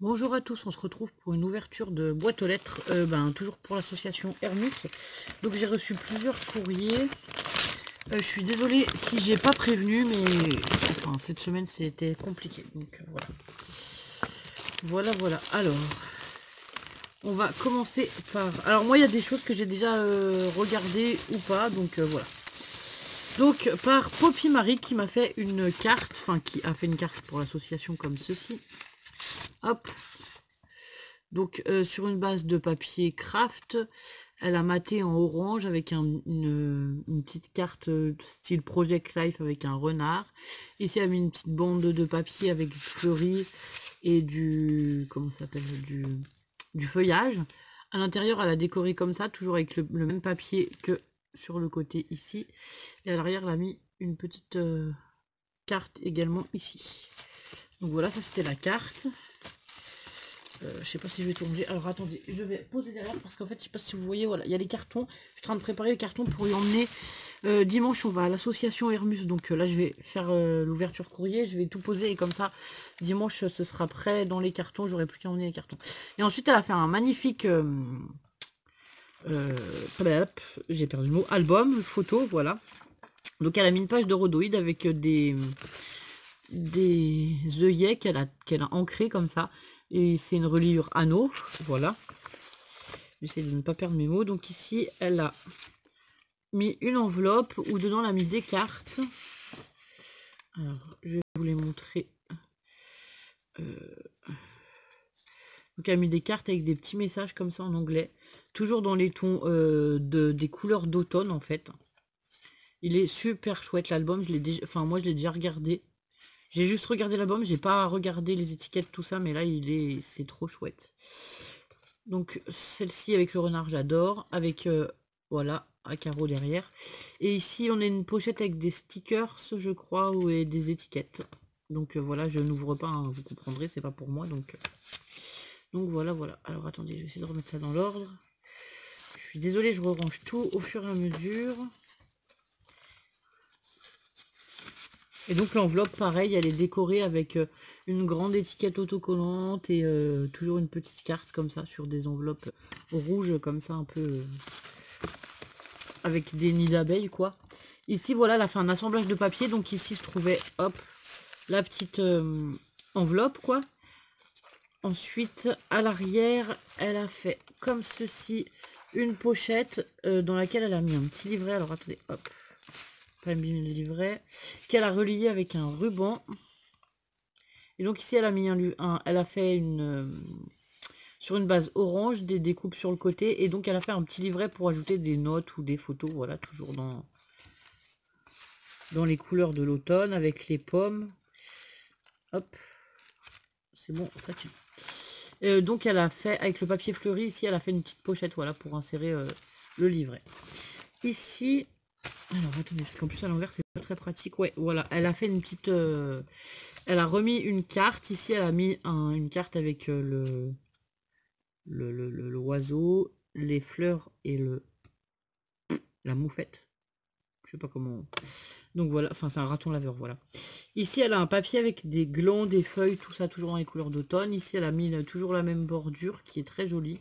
Bonjour à tous, on se retrouve pour une ouverture de boîte aux lettres, toujours pour l'association Hermus. Donc j'ai reçu plusieurs courriers. Je suis désolée si j'ai pas prévenu, mais enfin, cette semaine c'était compliqué. Donc voilà. Alors, on va commencer par... Alors moi il y a des choses que j'ai déjà regardées ou pas, donc voilà. Donc par Poppy Marie qui m'a fait une carte, enfin qui a fait une carte pour l'association comme ceci. Hop. Donc sur une base de papier craft, elle a maté en orange avec une petite carte style Project Life avec un renard. Ici elle a mis une petite bande de papier avec fleuris et du... comment ça s'appelle, du feuillage. À l'intérieur elle a décoré comme ça, toujours avec le même papier que sur le côté ici. Et à l'arrière elle a mis une petite carte également ici. Donc voilà, ça c'était la carte. Je sais pas si je vais tout ranger. Alors attendez, je vais poser derrière parce qu'en fait, je sais pas si vous voyez, voilà, il y a les cartons. Je suis en train de préparer les cartons pour y emmener. Dimanche, on va à l'association Hermus. Donc là, je vais faire l'ouverture courrier. Je vais tout poser et comme ça, dimanche, ce sera prêt dans les cartons. J'aurai plus qu'à emmener les cartons. Et ensuite, elle a fait un magnifique... j'ai perdu le mot. Album, photo, voilà. Donc elle a mis une page de rhodoïde avec des œillets qu'elle a ancrés comme ça. Et c'est une reliure anneau, voilà. J'essaie de ne pas perdre mes mots. Donc ici, elle a mis une enveloppe où dedans elle a mis des cartes. Alors, je vais vous les montrer. Donc elle a mis des cartes avec des petits messages comme ça en anglais. Toujours dans les tons des couleurs d'automne en fait. Il est super chouette l'album. Moi je l'ai déjà regardé. J'ai juste regardé l'album, j'ai pas regardé les étiquettes, tout ça, mais là c'est trop chouette. Donc celle-ci avec le renard, j'adore. Avec voilà, un carreau derrière. Et ici on a une pochette avec des stickers, je crois, et des étiquettes. Donc voilà, je n'ouvre pas, hein, vous comprendrez, c'est pas pour moi. Donc voilà. Alors attendez, je vais essayer de remettre ça dans l'ordre. Je suis désolée, je range tout au fur et à mesure. Et donc l'enveloppe, pareil, elle est décorée avec une grande étiquette autocollante et toujours une petite carte comme ça sur des enveloppes rouges comme ça un peu avec des nids d'abeilles quoi. Ici voilà, elle a fait un assemblage de papier, donc ici se trouvait hop la petite enveloppe quoi. Ensuite à l'arrière, elle a fait comme ceci une pochette dans laquelle elle a mis un petit livret. Alors attendez, hop. Le livret qu'elle a relié avec un ruban. Et donc ici elle a mis elle a fait sur une base orange des découpes sur le côté et donc elle a fait un petit livret pour ajouter des notes ou des photos, voilà, toujours dans les couleurs de l'automne avec les pommes. Hop, c'est bon, ça tient. Donc elle a fait avec le papier fleuri ici, elle a fait une petite pochette, voilà, pour insérer le livret. Ici, alors attendez, parce qu'en plus à l'envers c'est pas très pratique. Ouais, voilà, elle a fait une petite elle a remis une carte. Ici elle a mis une carte avec l'oiseau, les fleurs et la moufette. Je sais pas comment. Donc voilà, enfin c'est un raton laveur, voilà. Ici elle a un papier avec des glands, des feuilles, tout ça toujours dans les couleurs d'automne. Ici elle a mis toujours la même bordure qui est très jolie.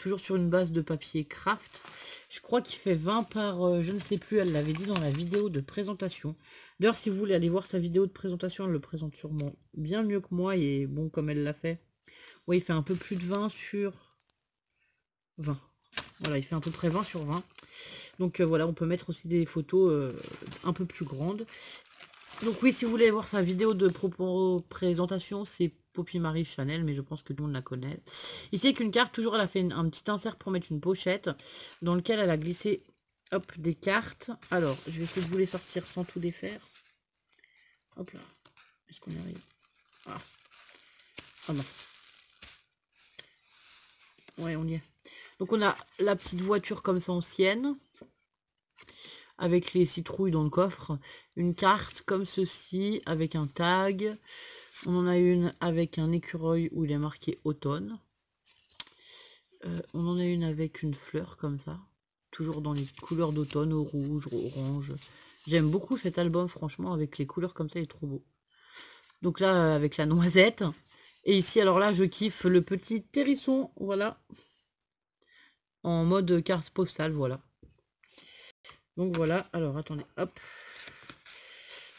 Toujours sur une base de papier craft. Je crois qu'il fait 20 par, je ne sais plus, elle l'avait dit dans la vidéo de présentation. D'ailleurs si vous voulez aller voir sa vidéo de présentation, elle le présente sûrement bien mieux que moi. Et bon, comme elle l'a fait. Oui, il fait un peu plus de 20 sur 20. Voilà, il fait à peu près 20 sur 20. Donc voilà, on peut mettre aussi des photos un peu plus grandes. Donc oui, si vous voulez voir sa vidéo de présentation, c'est Poppy Marie Chanel, mais je pense que tout le monde la connaît. Ici, avec une carte, toujours, elle a fait un petit insert pour mettre une pochette, dans lequel elle a glissé, hop, des cartes. Alors, je vais essayer de vous les sortir sans tout défaire. Hop là. Est-ce qu'on y arrive? Ah non. Ouais, on y est. Donc on a la petite voiture comme ça ancienne, avec les citrouilles dans le coffre. Une carte comme ceci, avec un tag. On en a une avec un écureuil où il est marqué automne. On en a une avec une fleur comme ça. Toujours dans les couleurs d'automne, au rouge, au orange. J'aime beaucoup cet album, franchement, avec les couleurs comme ça, il est trop beau. Donc là, avec la noisette. Et ici, alors là, je kiffe le petit hérisson, voilà. En mode carte postale, voilà. Donc voilà, alors attendez, hop.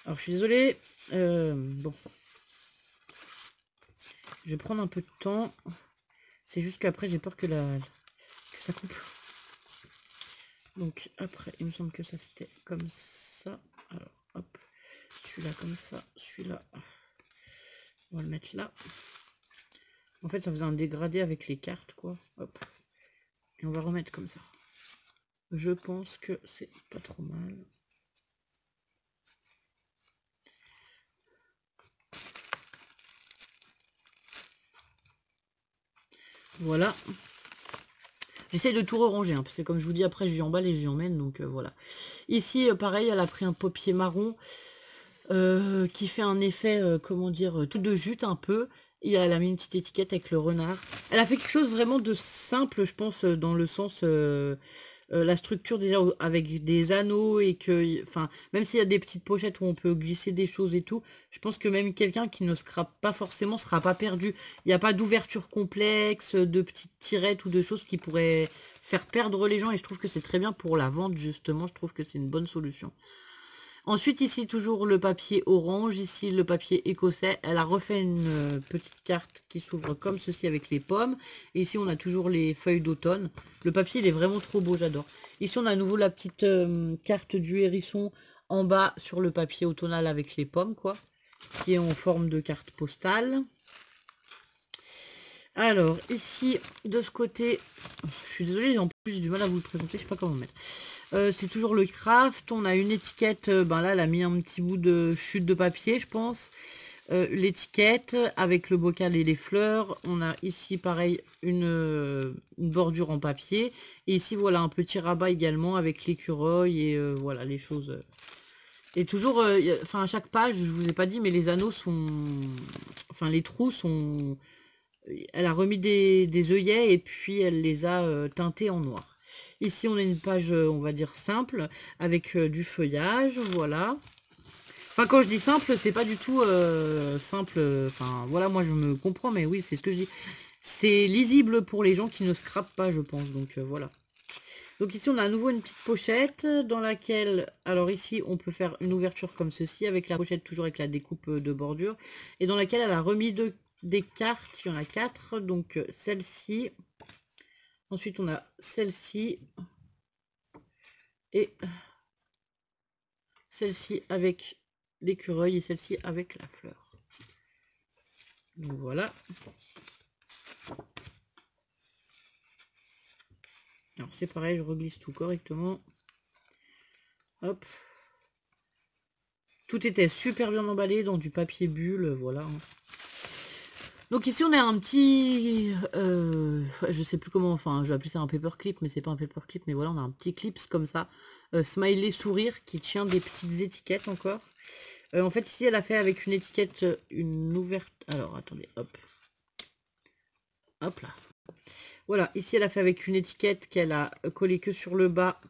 Alors je suis désolée. Bon. Je vais prendre un peu de temps. C'est juste qu'après, j'ai peur que ça coupe. Donc après, il me semble que ça c'était comme ça. Alors hop, celui-là comme ça, celui-là. On va le mettre là. En fait, ça faisait un dégradé avec les cartes, quoi. Hop. Et on va remettre comme ça. Je pense que c'est pas trop mal. Voilà. J'essaie de tout ranger, hein, parce que comme je vous dis, après, j'y emballe et j'y emmène, donc voilà. Ici, pareil, elle a pris un papier marron qui fait un effet, comment dire, tout de jute un peu. Et elle a mis une petite étiquette avec le renard. Elle a fait quelque chose vraiment de simple, je pense, dans le sens... la structure déjà avec des anneaux et que, enfin, même s'il y a des petites pochettes où on peut glisser des choses et tout, je pense que même quelqu'un qui ne scrape pas forcément sera pas perdu. Il n'y a pas d'ouverture complexe, de petites tirettes ou de choses qui pourraient faire perdre les gens et je trouve que c'est très bien pour la vente justement, je trouve que c'est une bonne solution. Ensuite, ici, toujours le papier orange. Ici, le papier écossais. Elle a refait une petite carte qui s'ouvre comme ceci avec les pommes. Et ici, on a toujours les feuilles d'automne. Le papier, il est vraiment trop beau, j'adore. Ici, on a à nouveau la petite carte du hérisson en bas sur le papier automnal avec les pommes, quoi. Qui est en forme de carte postale. Alors, ici, de ce côté, je suis désolée, en plus, j'ai du mal à vous le présenter, je sais pas comment mettre. C'est toujours le craft, on a une étiquette, ben là, elle a mis un petit bout de chute de papier, je pense. L'étiquette avec le bocal et les fleurs. On a ici, pareil, une bordure en papier. Et ici, voilà, un petit rabat également avec l'écureuil et voilà, les choses. Et toujours, enfin, à chaque page, je vous ai pas dit, mais les anneaux sont... Enfin, les trous sont... Elle a remis des œillets et puis elle les a teintés en noir. Ici, on a une page, on va dire, simple, avec du feuillage, voilà. Enfin, quand je dis simple, c'est pas du tout simple. Enfin, voilà, moi, je me comprends, mais oui, c'est ce que je dis. C'est lisible pour les gens qui ne scrapent pas, je pense. Donc, voilà. Donc ici, on a à nouveau une petite pochette dans laquelle... Alors ici, on peut faire une ouverture comme ceci, avec la pochette toujours avec la découpe de bordure. Et dans laquelle elle a remis des cartes. Il y en a 4. Donc, celle-ci. Ensuite, on a celle-ci. Et celle-ci avec l'écureuil et celle-ci avec la fleur. Donc voilà. Alors c'est pareil, je reglisse tout correctement. Hop. Tout était super bien emballé dans du papier bulle, voilà. Donc ici on a un petit, je sais plus comment, enfin je vais appeler ça un paperclip, mais c'est pas un paperclip, mais voilà, on a un petit clips comme ça, smiley sourire qui tient des petites étiquettes encore. En fait ici elle a fait avec une étiquette, une ouverte, alors attendez, hop. Hop là. Voilà, ici elle a fait avec une étiquette qu'elle a collée que sur le bas,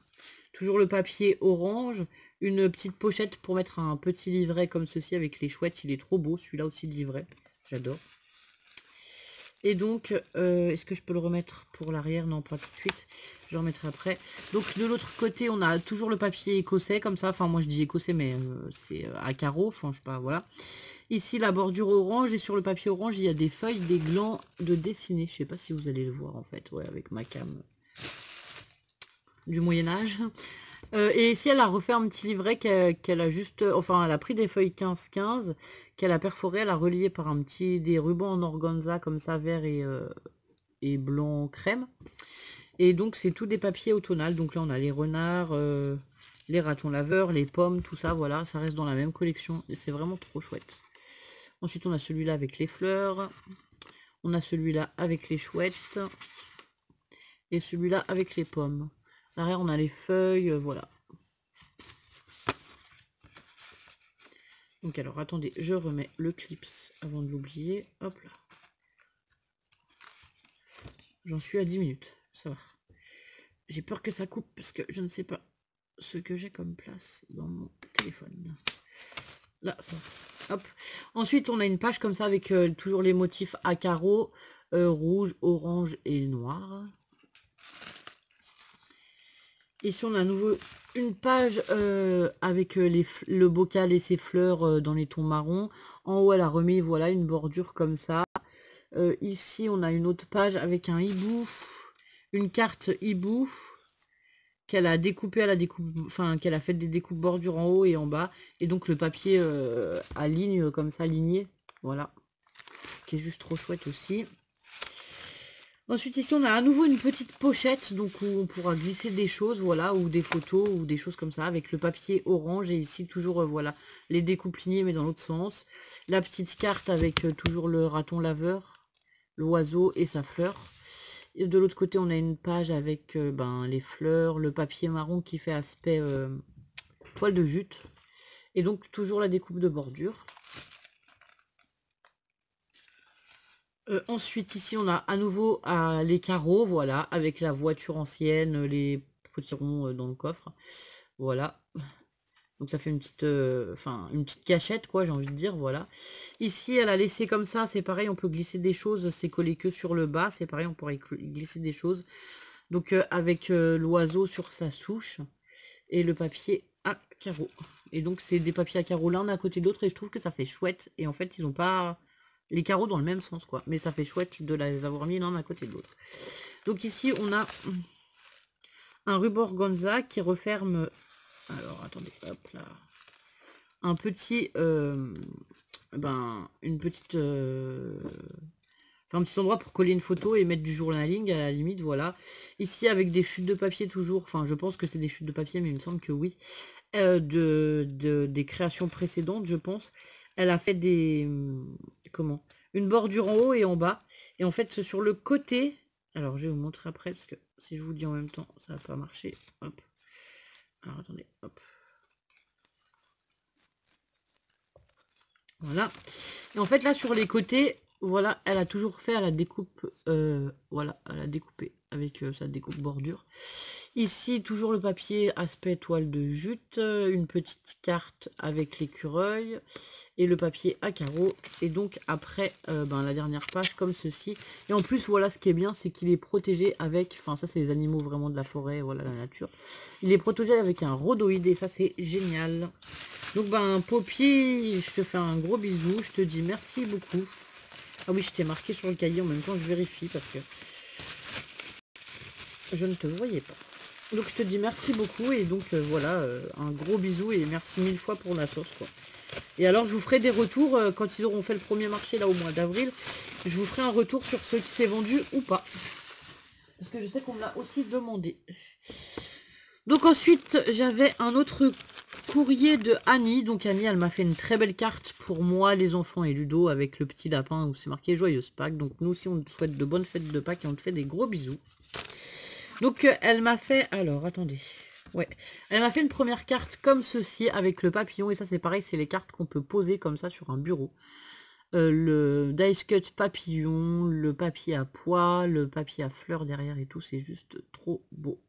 toujours le papier orange, une petite pochette pour mettre un petit livret comme ceci avec les chouettes, il est trop beau, celui-là aussi de livret, j'adore. Et donc, est-ce que je peux le remettre pour l'arrière? Non, pas tout de suite, je le remettrai après. Donc de l'autre côté, on a toujours le papier écossais comme ça, enfin moi je dis écossais mais c'est à carreaux, enfin je sais pas, voilà. Ici la bordure orange et sur le papier orange il y a des feuilles, des glands de dessiner. Je sais pas si vous allez le voir en fait, ouais, avec ma cam du Moyen-Âge. Et ici elle a refait un petit livret qu'elle a juste, enfin elle a pris des feuilles 15-15 qu'elle a perforé, elle a relié par des rubans en organza comme ça, vert et blanc crème. Et donc c'est tout des papiers automnal. Donc là on a les renards, les ratons laveurs, les pommes, tout ça, voilà, ça reste dans la même collection et c'est vraiment trop chouette. Ensuite, on a celui-là avec les fleurs. On a celui-là avec les chouettes. Et celui-là avec les pommes. Derrière, on a les feuilles, voilà. Donc, alors, attendez, je remets le clips avant de l'oublier. Hop là. J'en suis à 10 minutes, ça va. J'ai peur que ça coupe parce que je ne sais pas ce que j'ai comme place dans mon téléphone. Là, ça va. Hop. Ensuite, on a une page comme ça avec toujours les motifs à carreaux, rouge, orange et noir. Ici, on a à nouveau une page avec le bocal et ses fleurs dans les tons marrons. En haut, elle a remis, voilà, une bordure comme ça. Ici, on a une autre page avec un hibou, une carte hibou qu'elle a découpé à la découpe, enfin qu'elle a fait des découpes bordures en haut et en bas. Et donc le papier à ligne comme ça, aligné, voilà, qui est juste trop chouette aussi. Ensuite, ici, on a à nouveau une petite pochette, donc où on pourra glisser des choses, voilà, ou des photos, ou des choses comme ça, avec le papier orange. Et ici, toujours, voilà, les découpes lignées, mais dans l'autre sens. La petite carte avec toujours le raton laveur, l'oiseau et sa fleur. Et de l'autre côté, on a une page avec les fleurs, le papier marron qui fait aspect toile de jute. Et donc, toujours la découpe de bordure. Ensuite, ici, on a à nouveau les carreaux, voilà, avec la voiture ancienne, les petits ronds dans le coffre. Voilà. Donc ça fait une petite, une petite cachette, quoi, j'ai envie de dire, voilà. Ici, elle a laissé comme ça, c'est pareil, on peut glisser des choses, c'est collé que sur le bas, c'est pareil, on pourrait glisser des choses. Donc avec l'oiseau sur sa souche et le papier à carreaux. Et donc c'est des papiers à carreaux l'un à côté de l'autre et je trouve que ça fait chouette. Et en fait, ils n'ont pas les carreaux dans le même sens, quoi. Mais ça fait chouette de les avoir mis l'un à côté de l'autre. Donc ici, on a un ruban organza qui referme... Alors, attendez, hop là. Un petit... une petite... un petit endroit pour coller une photo et mettre du journaling à la limite, voilà. Ici, avec des chutes de papier toujours. Enfin, je pense que c'est des chutes de papier, mais il me semble que oui. Des créations précédentes, je pense. Elle a fait des... Comment? Une bordure en haut et en bas. Et en fait, sur le côté... Alors, je vais vous montrer après, parce que si je vous dis en même temps, ça va pas marcher. Hop. Alors, attendez, hop. Voilà. Et en fait, là, sur les côtés, voilà, elle a toujours fait à la découpe. Voilà, elle a découpé avec sa découpe bordure. Ici, toujours le papier aspect toile de jute, une petite carte avec l'écureuil et le papier à carreaux. Et donc après, la dernière page comme ceci. Et en plus, voilà, ce qui est bien, c'est qu'il est protégé avec, enfin ça c'est les animaux vraiment de la forêt, voilà la nature. Il est protégé avec un rhodoïde et ça c'est génial. Donc Poppy, je te fais un gros bisou, je te dis merci beaucoup. Ah oui, je t'ai marqué sur le cahier, en même temps je vérifie parce que je ne te voyais pas. Donc je te dis merci beaucoup et donc voilà, un gros bisou et merci 1000 fois pour la sauce, quoi. Et alors je vous ferai des retours quand ils auront fait le premier marché là au mois d'avril. Je vous ferai un retour sur ce qui s'est vendu ou pas. Parce que je sais qu'on me l'a aussi demandé. Donc ensuite j'avais un autre courrier de Annie. Donc Annie, elle m'a fait une très belle carte pour moi, les enfants et Ludo avec le petit lapin où c'est marqué Joyeuse Pâques. Donc nous aussi on te souhaite de bonnes fêtes de Pâques et on te fait des gros bisous. Donc elle m'a fait, alors attendez, ouais, elle m'a fait une première carte comme ceci avec le papillon et ça c'est pareil, c'est les cartes qu'on peut poser comme ça sur un bureau. Le dice cut papillon, le papier à pois, le papier à fleurs derrière et tout, c'est juste trop beau.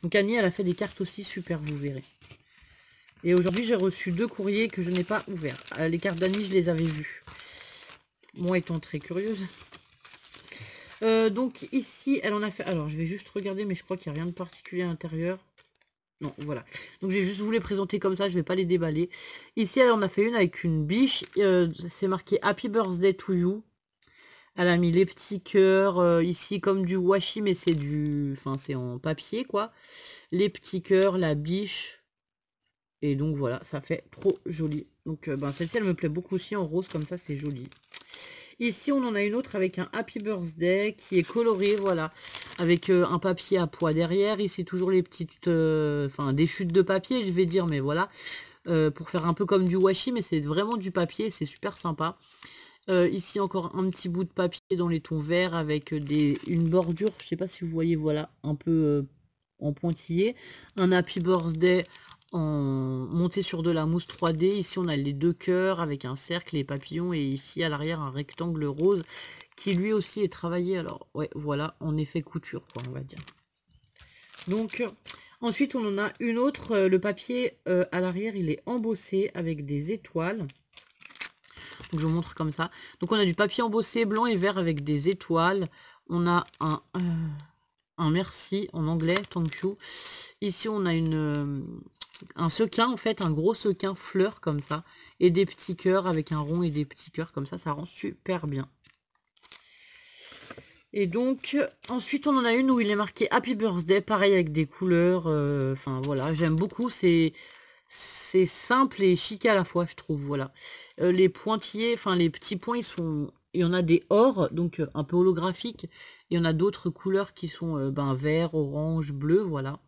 Donc Annie, elle a fait des cartes aussi super, vous verrez. Et aujourd'hui j'ai reçu 2 courriers que je n'ai pas ouverts. Les cartes d'Annie, je les avais vues. Moi étant très curieuse. Donc ici, elle en a fait... Alors, je vais juste regarder, mais je crois qu'il n'y a rien de particulier à l'intérieur. Non, voilà. Donc, j'ai juste voulu les présenter comme ça, je ne vais pas les déballer. Ici, elle en a fait une avec une biche. C'est marqué « Happy Birthday to you ». Elle a mis les petits cœurs, ici, comme du washi, mais c'est du... Enfin, c'est en papier, quoi. Les petits cœurs, la biche. Et donc, voilà, ça fait trop joli. Donc, celle-ci, elle me plaît beaucoup aussi en rose, comme ça, c'est joli. Ici, on en a une autre avec un Happy Birthday qui est coloré, voilà, avec un papier à pois derrière. Ici, toujours les petites, des chutes de papier, je vais dire, mais voilà, pour faire un peu comme du washi, mais c'est vraiment du papier, c'est super sympa. Ici, encore un petit bout de papier dans les tons verts avec une bordure, je sais pas si vous voyez, voilà, un peu en pointillé. Un Happy Birthday monté sur de la mousse 3D. Ici on a les 2 cœurs avec un cercle et papillons et ici à l'arrière un rectangle rose qui lui aussi est travaillé, alors ouais voilà, en effet couture, quoi, on va dire. Donc ensuite on en a une autre, le papier à l'arrière il est embossé avec des étoiles Donc je vous montre comme ça. Donc on a du papier embossé blanc et vert avec des étoiles. On a un merci en anglais, thank you. Ici on a un sequin en fait, un gros sequin fleur comme ça. Et des petits cœurs avec un rond et des petits cœurs comme ça rend super bien. Et donc, ensuite, on en a une où il est marqué Happy Birthday, pareil avec des couleurs. Enfin, voilà, j'aime beaucoup. C'est simple et chic à la fois, je trouve. Voilà. Les pointillés, enfin, les petits points, il y en a des or, donc un peu holographiques. Il y en a d'autres couleurs qui sont vert, orange, bleu, voilà.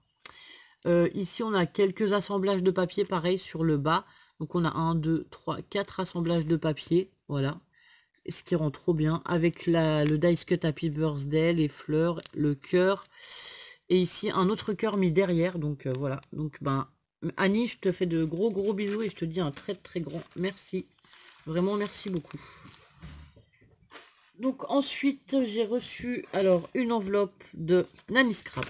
Ici, on a quelques assemblages de papier, pareil, sur le bas. Donc, on a 1, 2, 3, 4 assemblages de papier, voilà. Ce qui rend trop bien avec le Dice Cut Happy Birthday, les fleurs, le cœur et ici un autre cœur mis derrière. Donc voilà, donc Annie, je te fais de gros bisous et je te dis un très grand merci, vraiment merci beaucoup. Donc ensuite j'ai reçu alors une enveloppe de Nanny Scrap.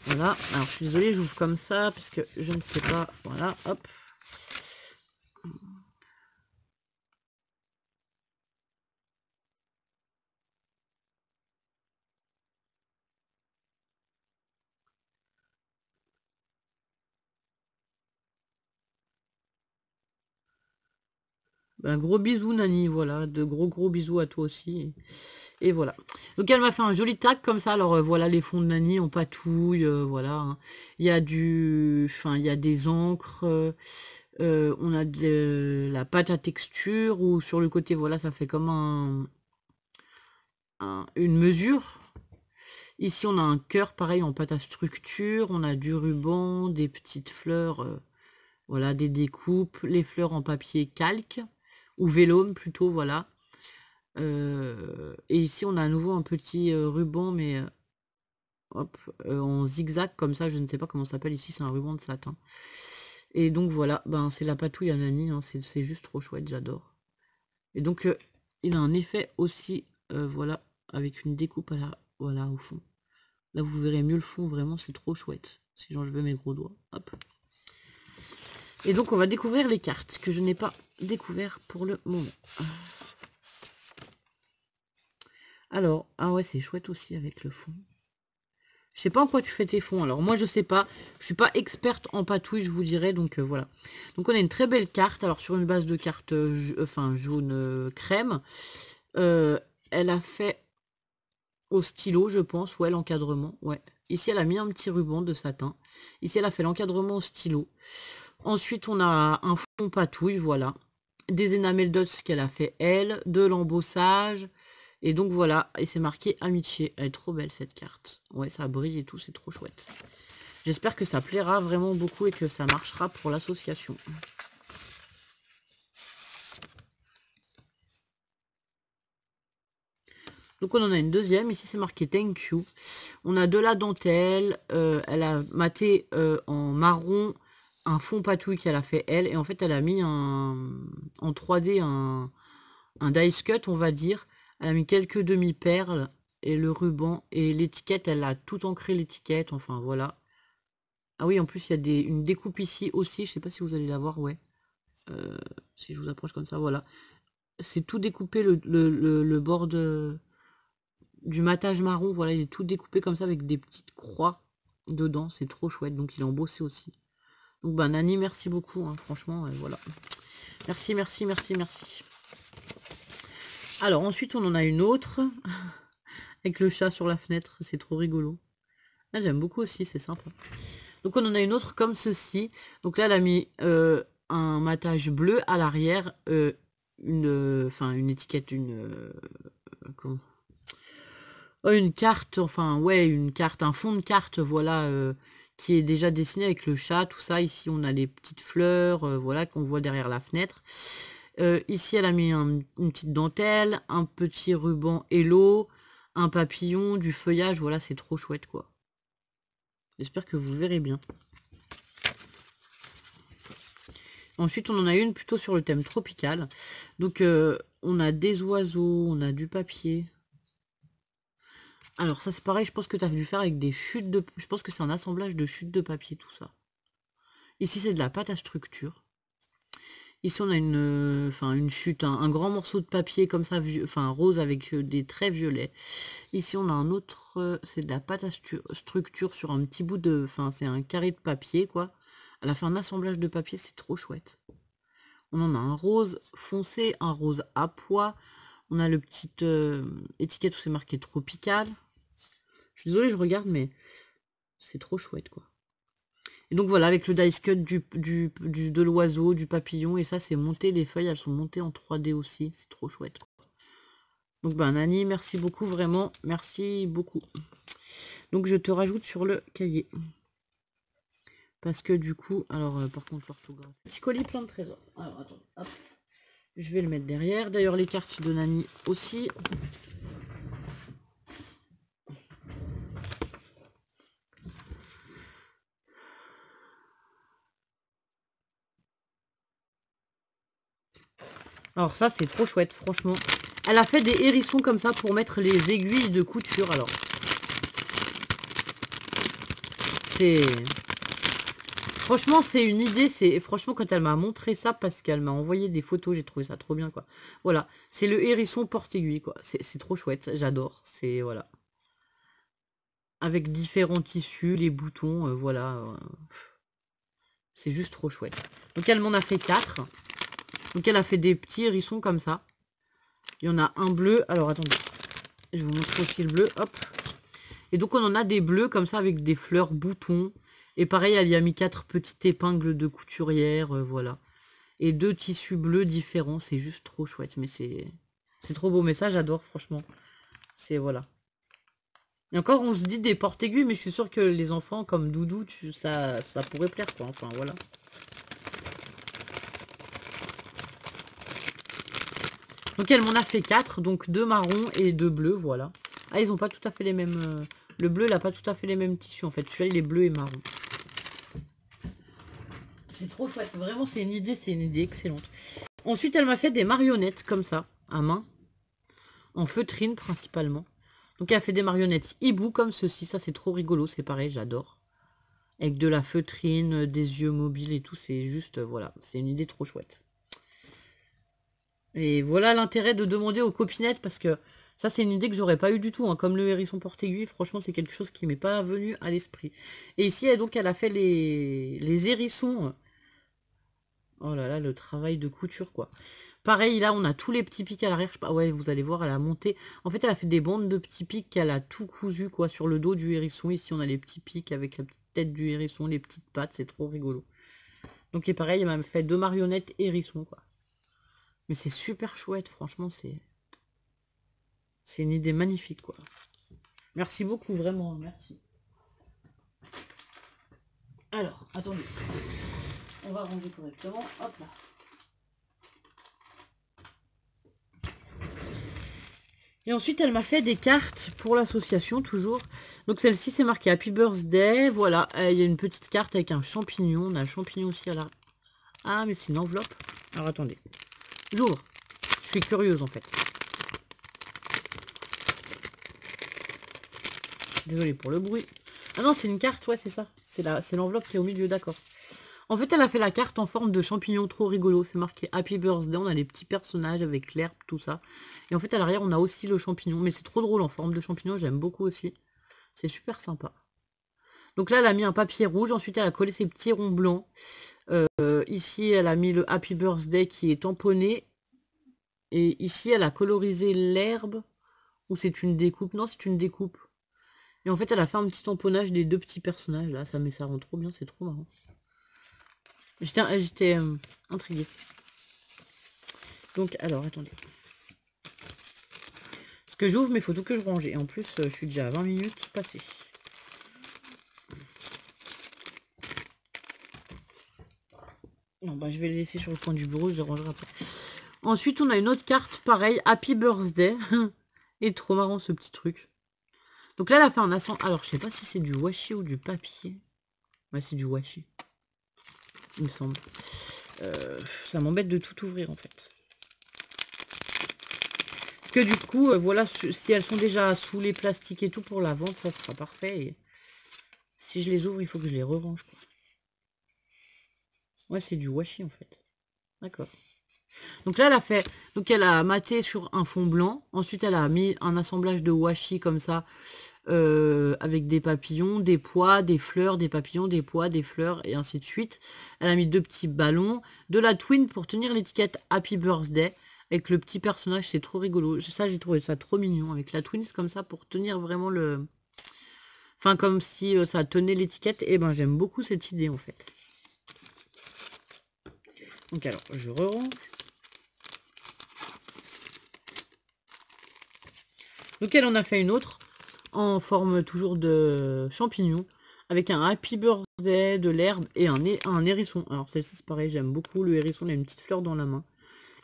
Voilà, alors je suis désolée, j'ouvre comme ça parce que je ne sais pas, voilà, hop. Un gros bisou Nani, voilà, de gros bisous à toi aussi. Et voilà. Donc elle m'a fait un joli tag comme ça. Alors voilà les fonds de Nani en patouille, voilà. Hein. Il y a il y a des encres. On a de la pâte à texture ou sur le côté, voilà, ça fait comme une mesure. Ici on a un cœur pareil en pâte à structure. On a du ruban, des petites fleurs, voilà, des découpes, les fleurs en papier calque. Ou vélome plutôt, voilà. Et ici, on a à nouveau un petit ruban, mais hop, en zigzag, comme ça, je ne sais pas comment ça s'appelle ici, c'est un ruban de satin. Et donc voilà, c'est la patouille à Nani, hein, c'est juste trop chouette, j'adore. Et donc, il a un effet aussi, voilà, avec une découpe voilà, au fond. Là, vous verrez mieux le fond, vraiment, c'est trop chouette. Si je veux mes gros doigts, hop. Et donc, on va découvrir les cartes, que je n'ai pas découvert pour le moment. Alors, ah ouais, c'est chouette aussi avec le fond. Je sais pas en quoi tu fais tes fonds. Alors, moi, je sais pas. Je suis pas experte en patouille, je vous dirais. Donc, voilà. Donc, on a une très belle carte. Alors, sur une base de carte jaune crème. Elle a fait au stylo, je pense. Ouais, l'encadrement. Ouais. Ici, elle a mis un petit ruban de satin. Ici, elle a fait l'encadrement au stylo. Ensuite, on a un fond patouille, voilà. Des enamel dots qu'elle a fait, elle. De l'embossage. Et donc voilà, et c'est marqué amitié. Elle est trop belle cette carte. Ouais, ça brille et tout, c'est trop chouette. J'espère que ça plaira vraiment beaucoup et que ça marchera pour l'association. Donc on en a une deuxième. Ici c'est marqué thank you. On a de la dentelle. Elle a maté en marron un fond patouille qu'elle a fait elle. Et en fait elle a mis en 3D un dice cut, on va dire. Elle a mis quelques demi-perles et le ruban. Et l'étiquette, elle a tout ancré l'étiquette. Enfin, voilà. Ah oui, en plus, il y a une découpe ici aussi. Je sais pas si vous allez la voir, ouais. Si je vous approche comme ça, voilà. C'est tout découpé, le bord du matage marron. Voilà, il est tout découpé comme ça avec des petites croix dedans. C'est trop chouette. Donc, il est embossé aussi. Donc, Nani, merci beaucoup. Hein, franchement, voilà. Merci. Alors ensuite on en a une autre avec le chat sur la fenêtre, c'est trop rigolo. Là j'aime beaucoup aussi, c'est sympa. Donc on en a une autre comme ceci. Donc là elle a mis un matage bleu à l'arrière, une étiquette, comment une carte, enfin ouais une carte, un fond de carte, voilà, qui est déjà dessiné avec le chat, tout ça. Ici on a les petites fleurs, voilà, qu'on voit derrière la fenêtre. Ici, elle a mis une petite dentelle, un petit ruban Hello, un papillon, du feuillage. Voilà, c'est trop chouette, quoi. J'espère que vous verrez bien. Ensuite, on en a une plutôt sur le thème tropical. Donc, on a des oiseaux, on a du papier. Alors, ça, c'est pareil, je pense que tu as dû faire avec des chutes de... Je pense que c'est un assemblage de chutes de papier, tout ça. Ici, c'est de la pâte à structure. Ici, on a une chute, un grand morceau de papier comme ça, enfin rose avec des traits violets. Ici, on a un autre, c'est de la pâte à structure sur un petit bout de, enfin, c'est un carré de papier, quoi. Elle a fait un assemblage de papier, c'est trop chouette. On en a un rose foncé, un rose à pois. On a le petit étiquette où c'est marqué tropical. Je suis désolée, je regarde, mais c'est trop chouette, quoi. Et donc voilà, avec le dice cut de l'oiseau, du papillon, et ça c'est monté, les feuilles elles sont montées en 3D aussi, c'est trop chouette, quoi. Donc ben Nani, merci beaucoup, vraiment, merci beaucoup. Donc je te rajoute sur le cahier. Parce que du coup, alors par contre l'orthographe. Petit colis plein de trésors. Alors attends, hop. Je vais le mettre derrière. D'ailleurs les cartes de Nani aussi. Alors ça c'est trop chouette, franchement. Elle a fait des hérissons comme ça pour mettre les aiguilles de couture. Alors c'est... Franchement, c'est une idée. C'est franchement, quand elle m'a montré ça, parce qu'elle m'a envoyé des photos, j'ai trouvé ça trop bien, quoi. Voilà, c'est le hérisson porte-aiguille, quoi. C'est trop chouette, j'adore. C'est, voilà. Avec différents tissus, les boutons, voilà. C'est juste trop chouette. Donc, elle m'en a fait 4. Donc, elle a fait des petits hérissons comme ça. Il y en a un bleu. Alors, attendez. Je vais vous montrer aussi le bleu. Hop. Et donc, on en a des bleus comme ça, avec des fleurs boutons. Et pareil, elle y a mis 4 petites épingles de couturière, voilà. Et 2 tissus bleus différents, c'est juste trop chouette. Mais c'est trop beau, mais ça j'adore franchement. C'est voilà. Et encore on se dit des porte-aiguilles, mais je suis sûre que les enfants comme Doudou, ça pourrait plaire, quoi. Enfin voilà. Donc elle m'en a fait 4, donc 2 marrons et 2 bleus, voilà. Ah, ils ont pas tout à fait les mêmes... Le bleu, il a pas tout à fait les mêmes tissus en fait. Celui-là il est bleu et marron. C'est trop chouette, vraiment c'est une idée excellente. Ensuite elle m'a fait des marionnettes comme ça, à main. En feutrine principalement. Donc elle a fait des marionnettes hibou comme ceci. Ça c'est trop rigolo, c'est pareil, j'adore. Avec de la feutrine, des yeux mobiles et tout. C'est juste, voilà, c'est une idée trop chouette. Et voilà l'intérêt de demander aux copinettes. Parce que ça c'est une idée que j'aurais pas eu du tout. Hein. Comme le hérisson porte-aiguille, franchement c'est quelque chose qui m'est pas venu à l'esprit. Et ici donc elle a fait les hérissons. Oh là là, le travail de couture, quoi. Pareil, là, on a tous les petits pics à l'arrière. Ouais, vous allez voir, elle a monté. En fait, elle a fait des bandes de petits pics qu'elle a tout cousu, quoi, sur le dos du hérisson. Ici, on a les petits pics avec la petite tête du hérisson, les petites pattes. C'est trop rigolo. Donc, et pareil, elle m'a fait 2 marionnettes hérisson, quoi. Mais c'est super chouette, franchement, c'est une idée magnifique, quoi. Merci beaucoup, vraiment, merci. Alors, attendez. On va ranger correctement. Hop là. Et ensuite, elle m'a fait des cartes pour l'association, toujours. Donc, celle-ci, c'est marqué Happy Birthday. Voilà, il y a une petite carte avec un champignon. On a un champignon aussi à la... Ah, mais c'est une enveloppe. Alors, attendez. J'ouvre. Je suis curieuse, en fait. Désolée pour le bruit. Ah non, c'est une carte, ouais, c'est ça. C'est l'enveloppe qui est au milieu, d'accord. En fait, elle a fait la carte en forme de champignon, trop rigolo. C'est marqué Happy Birthday. On a les petits personnages avec l'herbe, tout ça. Et en fait, à l'arrière, on a aussi le champignon. Mais c'est trop drôle en forme de champignon. J'aime beaucoup aussi. C'est super sympa. Donc là, elle a mis un papier rouge. Ensuite, elle a collé ses petits ronds blancs. Ici, elle a mis le Happy Birthday qui est tamponné. Et ici, elle a colorisé l'herbe. Ou c'est une découpe? Non, c'est une découpe. Et en fait, elle a fait un petit tamponnage des 2 petits personnages. Là, ça rend trop bien. C'est trop marrant. J'étais intriguée. Donc, alors, attendez. Parce que j'ouvre mes photos que je rangeais. Et en plus, je suis déjà à 20 minutes passées. Non, bah, je vais les laisser sur le coin du bureau. Je les rangerai après. Ensuite, on a une autre carte, pareil. Happy Birthday. Et trop marrant, ce petit truc. Donc là, elle a fait un assemblage. Alors, je sais pas si c'est du washi ou du papier. Ouais, c'est du washi. Il me semble. Ça m'embête de tout ouvrir, en fait. Parce que du coup, voilà, si elles sont déjà sous les plastiques et tout pour la vente, ça sera parfait. Et si je les ouvre, il faut que je les re-range, quoi. Ouais, c'est du washi, en fait. D'accord. Donc là, elle a fait... Donc elle a maté sur un fond blanc. Ensuite, elle a mis un assemblage de washi comme ça. Avec des papillons, des pois, des fleurs, des papillons, des pois, des fleurs, et ainsi de suite. Elle a mis 2 petits ballons. De la twin pour tenir l'étiquette Happy Birthday. Avec le petit personnage, c'est trop rigolo. Ça, j'ai trouvé ça trop mignon. Avec la twin, c'est comme ça pour tenir vraiment le... Enfin, comme si ça tenait l'étiquette. Et ben, j'aime beaucoup cette idée, en fait. Donc alors, je re-range. Donc elle en a fait une autre, en forme toujours de champignon, avec un Happy Birthday, de l'herbe et un hérisson. Alors celle-ci c'est pareil, j'aime beaucoup le hérisson, il a une petite fleur dans la main.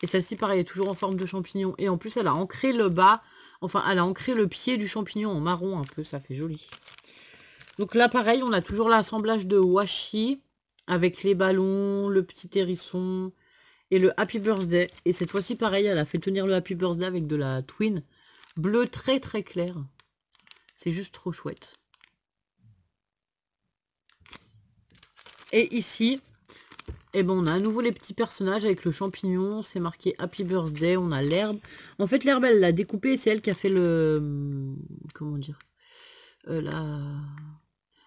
Et celle-ci pareil, est toujours en forme de champignon. Et en plus elle a ancré le bas, enfin elle a ancré le pied du champignon en marron un peu, ça fait joli. Donc là pareil, on a toujours l'assemblage de washi, avec les ballons, le petit hérisson et le Happy Birthday. Et cette fois-ci pareil, elle a fait tenir le Happy Birthday avec de la twin bleu très très clair. C'est juste trop chouette. Et ici, eh ben, on a à nouveau les petits personnages avec le champignon. C'est marqué Happy Birthday. On a l'herbe. En fait, l'herbe, elle l'a découpée. C'est elle qui a fait le... Comment dire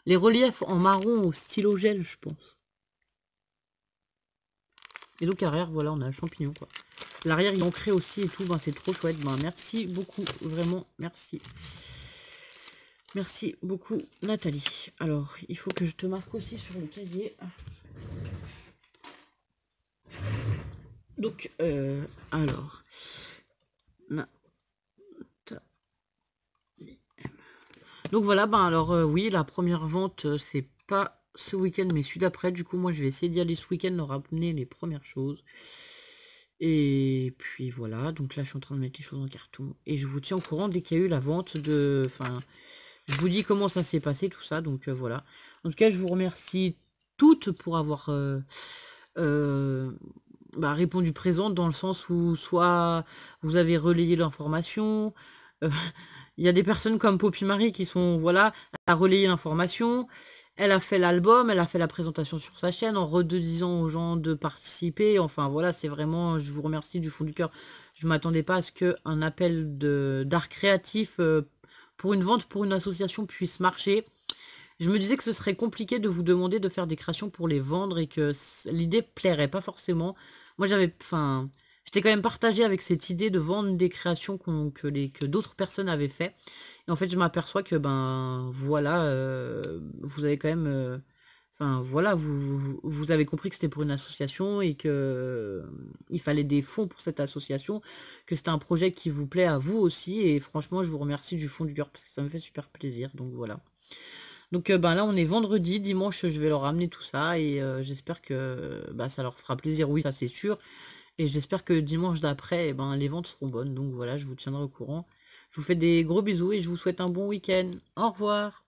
les reliefs en marron au stylo gel, je pense. Et donc, arrière, voilà, on a le champignon, quoi. L'arrière, il est ancré aussi et tout. Ben, c'est trop chouette. Ben, merci beaucoup. Vraiment, merci. Merci beaucoup, Nathalie. Alors, il faut que je te marque aussi sur le cahier. Donc, alors... Donc voilà, ben alors oui, la première vente, c'est pas ce week-end, mais celui d'après. Du coup, moi, je vais essayer d'y aller ce week-end, leur ramener les premières choses. Et puis voilà, donc là, je suis en train de mettre les choses en carton. Et je vous tiens au courant dès qu'il y a eu la vente de... Enfin, je vous dis comment ça s'est passé, tout ça. Donc voilà. En tout cas, je vous remercie toutes pour avoir répondu présente, dans le sens où soit vous avez relayé l'information... Il y a des personnes comme Poppy Marie qui sont, voilà, elle a relayé l'information, elle a fait l'album, elle a fait la présentation sur sa chaîne en redisant aux gens de participer. Enfin voilà, c'est vraiment, je vous remercie du fond du cœur. Je ne m'attendais pas à ce qu'un appel d'art créatif pour une vente, pour une association puisse marcher. Je me disais que ce serait compliqué de vous demander de faire des créations pour les vendre et que l'idée plairait pas forcément. Moi j'avais, enfin... J'étais quand même partagée avec cette idée de vendre des créations que d'autres personnes avaient fait. Et en fait, je m'aperçois que, ben, voilà, vous avez quand même... Enfin, voilà, vous avez compris que c'était pour une association et que il fallait des fonds pour cette association, que c'était un projet qui vous plaît à vous aussi. Et franchement, je vous remercie du fond du cœur parce que ça me fait super plaisir. Donc, voilà. Donc ben là on est vendredi, dimanche je vais leur ramener tout ça et j'espère que ça leur fera plaisir, oui ça c'est sûr. Et j'espère que dimanche d'après, les ventes seront bonnes. Donc voilà, je vous tiendrai au courant. Je vous fais des gros bisous et je vous souhaite un bon week-end. Au revoir.